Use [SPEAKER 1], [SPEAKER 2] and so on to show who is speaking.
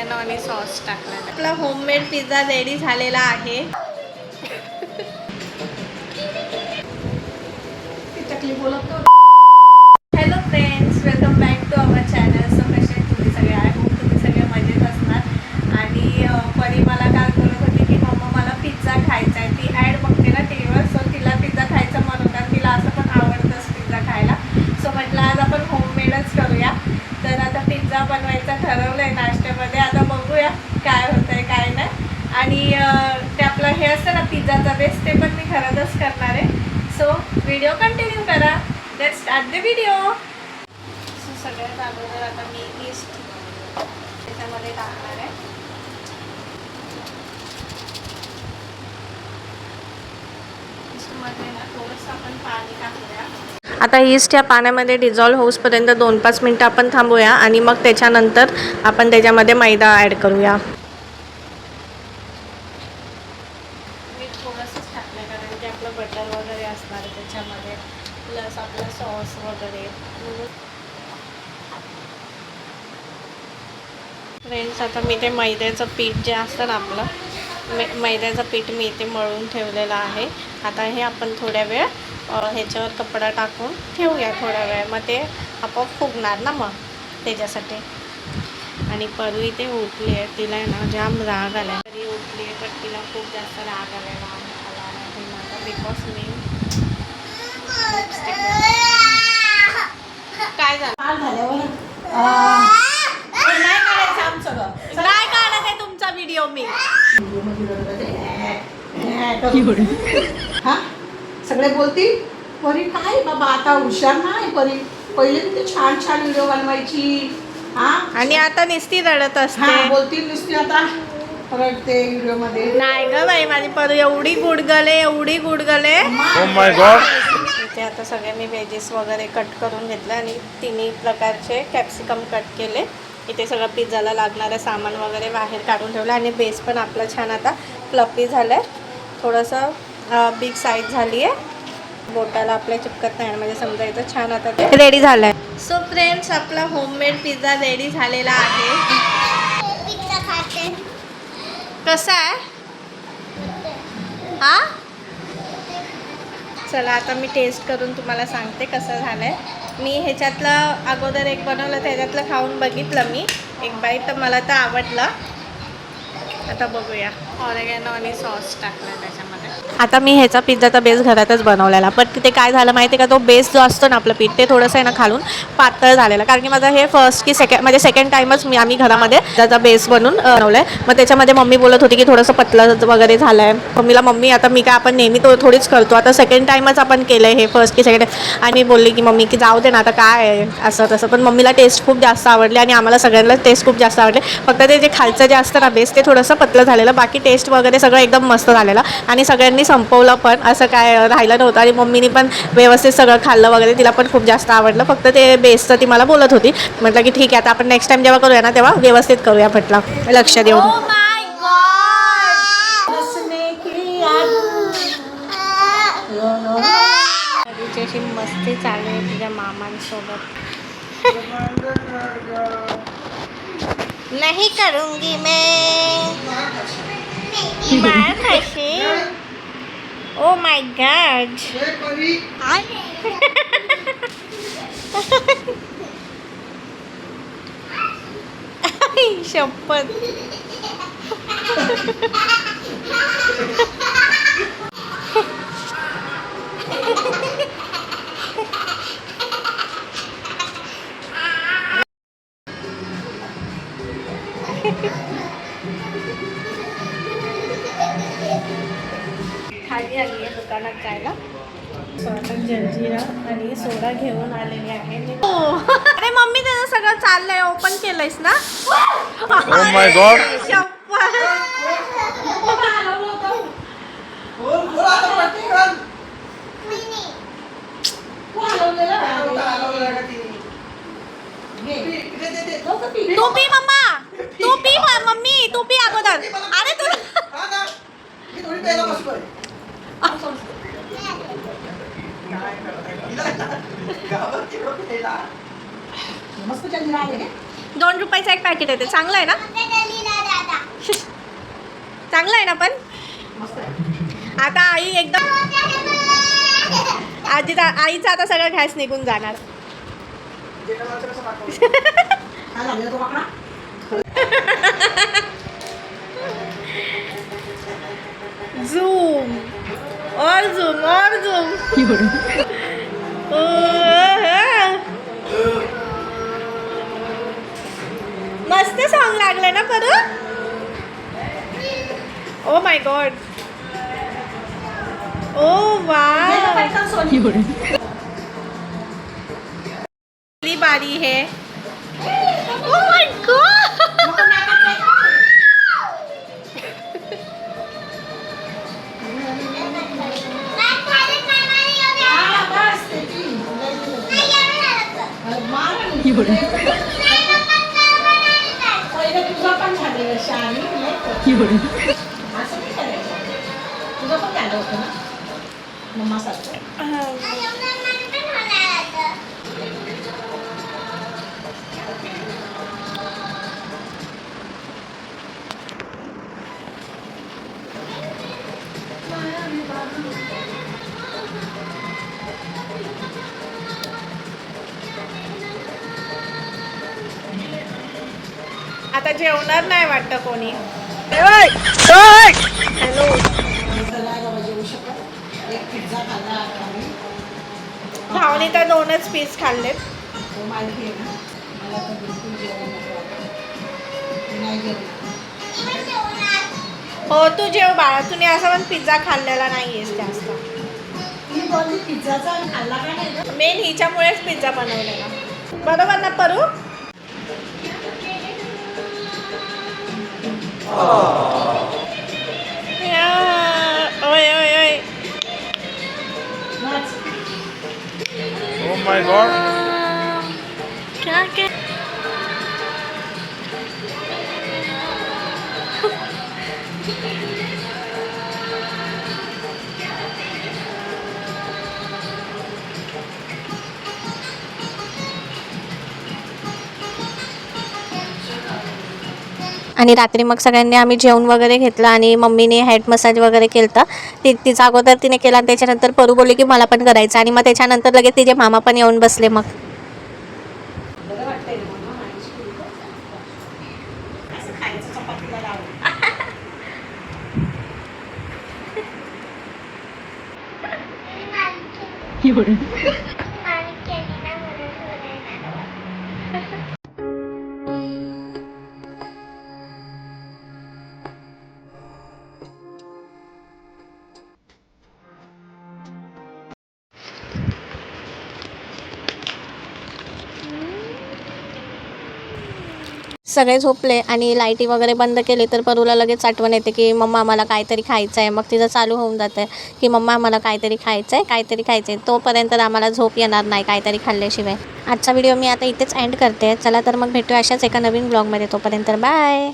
[SPEAKER 1] ऑरेगॅनो आणि सॉस टाकला. आपला होममेड पिझ्झा रेडी झालेला आहे. Hello friends, welcome back to our channel. So कसे तुम्ही सगळे? आय होप तुम्ही सगळे मजेत असणार. आणि परी मला काय बोलत होती की मम्मा मला पिझ्झा खायचा आहे. ती ॲड बघते ना टी व्हीवर, सो तिला पिझ्झा खायचा मन होता. तिला असं पण आवडतंच पिझ्झा खायला. सो म्हटलं आज आपण होममेडच करूया. तर आता पिझ्झा बनवायचं ठरवलं आहे नाश्त्यामध्ये. आता बघूया काय होतं आहे काय नाही. आणि ते आपलं हे असतं ना पिझ्झाचा बेस, ते पण मी घरातच करणार आहे. सो व्हिडिओ कंटिन्यू करा. Let's start the video. So सगळ्यात अगोदर आता मी ईस्ट त्याच्यामध्ये टाकणार आहे. ईस्टमध्ये ना थोडंसं आपण पाणी टाकूया. आता ईस्ट या पाण्यामध्ये डिझॉल्व्ह होऊसपर्यंत 2-5 मिनटं आपण थांबूया आणि मग त्याच्यानंतर आपण त्याच्यामध्ये मैदा ॲड करूया. मी थोडंसंच टाकलं आहे कारण की आपलं बटर वगैरे असणार आहे त्याच्यामध्ये, प्लस आपला सॉस वगैरे. फ्रेंड्स, आता मी ते मैद्याचं पीठ जे असतं ना आपलं मैद्याचं पीठ मी इथे मळून ठेवलेलं आहे. आता हे आपण थोड्या वेळ ह्याच्यावर कपडा टाकून ठेवूया थोड्या वेळ, मग ते आपोआप फुगणार ना मग त्याच्यासाठी. आणि परू इथे उठली आहे, तिला आहे ना जाम राग आला आहे. तरी उठली आहे पण तिला खूप जास्त राग आलेला आला नाही माझा, बिकॉज मी काय झालं नाही काढायचं आमचं नाही काढत आहे तुमचा व्हिडिओ. मी
[SPEAKER 2] हा सगळे बोलतील परी काय बाबा आता हुशार नाही परी, पहिले किती छान छान व्हिडिओ बनवायची. हा
[SPEAKER 1] आणि आता नुसती रडत असते.
[SPEAKER 2] बोलतील नुसती आता रडते व्हिडिओ मध्ये.
[SPEAKER 1] नाही ग बाई, माझी परू एवढी गुडगले एवढी गुडगले.
[SPEAKER 3] Oh my God.
[SPEAKER 1] इथे आता सगळे मी व्हेजेस वगैरे कट करून घेतले आणि तिन्ही प्रकारचे कॅप्सिकम कट केले. इथे सगळं पिझ्झाला लागणारं सामान वगैरे बाहेर काढून ठेवलं आणि बेस पण आपला छान आता फ्लफी झालं आहे. थोडंसं बिग साईज झाली आहे, बोटाला आपल्या चिपकत नाही म्हणजे समजा इथं छान आता ते रेडी झालं आहे. सो फ्रेंड्स, आपला होममेड पिझ्झा रेडी झालेला आहे. कसा आहे हा? चला आता मी टेस्ट करून तुम्हाला सांगते कसं झालं आहे. मी ह्याच्यातलं अगोदर एक बनवलं, त्याच्यातलं खाऊन बघितलं मी एक बाईट, तर मला तर आवडलं. आता बघूया. ऑरेगॅनो आणि सॉस टाकला त्याच्यामध्ये. आता मी ह्याचा पिझ्झाचा बेस घरातच बनवलेला, पण तिथे काय झालं माहिती आहे का, तो बेस जो असतो ना आपलं पीठ, ते थोडंसं आहे ना खालून पातळ झालेलं. कारण की माझं हे फर्स्ट की सेकंड टाईमच आम्ही घरामध्ये त्याचा बेस बनवून बनवलं आहे. मग त्याच्यामध्ये मम्मी बोलत होती की थोडंसं पतलं वगैरे झालं आहे. मम्मी आता मी काय आपण नेहमी तो थोडीच करतो, आता सेकंड टाईमच आपण केलं आहे हे फर्स्ट की सेकंड. आणि बोलली की मम्मी की जाऊ दे ना आता काय आहे असं तसं. पण मम्मीला टेस्ट खूप जास्त आवडली आणि आम्हाला सगळ्यांना टेस्ट खूप जास्त आवडले. फक्त ते जे खालचं जे असतं ना बेस, ते थोडंसं पतलं झालेलं, बाकी टेस्ट वगैरे सगळं एकदम मस्त झालेलं. आणि सगळ्यांनी संपवलं पण, असं काय राहिलं नव्हतं. आणि मम्मीनी पण व्यवस्थित सगळं खाल्लं वगैरे, तिला पण खूप जास्त आवडलं. फक्त ते बेसचं ती मला बोलत होती. म्हटलं की ठीक आहे आता आपण नेक्स्ट टाईम जेव्हा करूया ना तेव्हा व्यवस्थित करूया म्हटलं, लक्ष देऊन. तिच्याशी मस्ती चालू आहे तुझ्या मामांसोबत. नहीं करूंगी मैं मार खाशी. ओ माय गॉड. शपथ. खाली आली आहे दुकानात जायला. स्वतः जलजिरा आणि सोडा घेऊन आलेली आहे. अरे मम्मी त्याचं सगळं चाललंय, ओपन केलंयस ना?
[SPEAKER 3] Oh my God.
[SPEAKER 1] तू पी मम्मा, तू पी मम्मी, तू पी अगोदर. अरे तू
[SPEAKER 2] मस्त जलजिरा आहे.
[SPEAKER 1] 2 रुपयाचं एक पॅकेट आहे ते, चांगलं आहे ना? चांगलं आहे ना पण.
[SPEAKER 2] मस्त आहे.
[SPEAKER 1] आता आई एकदम आईचा आता सगळं घॅस निघून जाणार.
[SPEAKER 2] काय झालं तो माकडा?
[SPEAKER 1] झूम और झूम और झूम. मस्त सॉन्ग लागलं ना करू. Oh my God. Oh wow.
[SPEAKER 2] पटकन सोनी.
[SPEAKER 1] पहिली बारी है. Oh my God.
[SPEAKER 2] नको नाकात नाही का? हा, बस ते ती. मार आणि. पहिलं तुझं पण झालेलं शाली नाही का? असं नाही करायचं. तुझं पण झालं होतं ना मम्मासारखं.
[SPEAKER 1] आता जेवणार नाही वाटतं कोणी. हॅलो.
[SPEAKER 2] जेवू शकत. एक पिझ्झा खाल्ला आता मी.
[SPEAKER 1] भावनी तर 2च पीस खाल्लेत.
[SPEAKER 2] तो माहिती आहे ना मला तर बिलकुल जेवण नको वाटतं. मी नाही जेवणार.
[SPEAKER 1] हो तू जेव बाळा. तुम्ही असं पण पिझ्झा खाल्लेला नाहीयेस जास्त.
[SPEAKER 2] मी बोलली पिझ्झाचा आणि खाल्ला का नाही गं?
[SPEAKER 1] मेन हिच्यामुळेच पिझ्झा बनवलेला. बरोबर ना परू. ओय ओय ओय.
[SPEAKER 2] नाच.
[SPEAKER 3] Oh my God.
[SPEAKER 1] क्या क्या.
[SPEAKER 4] आणि रात्री मग सगळ्यांनी आम्ही जेवण वगैरे घेतलं आणि मम्मीने हेड मसाज वगैरे केला. तिचा अगोदर तिने केला आणि त्याच्यानंतर परू बोलली की मला पण करायचं आणि मग त्याच्यानंतर लगेच तिचे मामा पण येऊन बसले. मग
[SPEAKER 2] बरं वाटतंय ना मम्मा मालिश केली तर? असं खायचं चपातीला लावून.
[SPEAKER 4] सगळे झोपले आणि लाईटी वगैरे बंद केली तर परूला लगेच आठवण येते की मम्मा आम्हाला काहीतरी खायचं आहे. मग तिचं चालू होऊन जातं आहे की मम्मा आम्हाला काहीतरी खायचं आहे काहीतरी खायचं आहे. तोपर्यंत आम्हाला झोप येणार नाही काहीतरी खाल्ल्याशिवाय. आजचा व्हिडिओ मी आता इथेच एंड करते. चला तर मग भेटूया अशाच एका नवीन ब्लॉगमध्ये. तोपर्यंत बाय.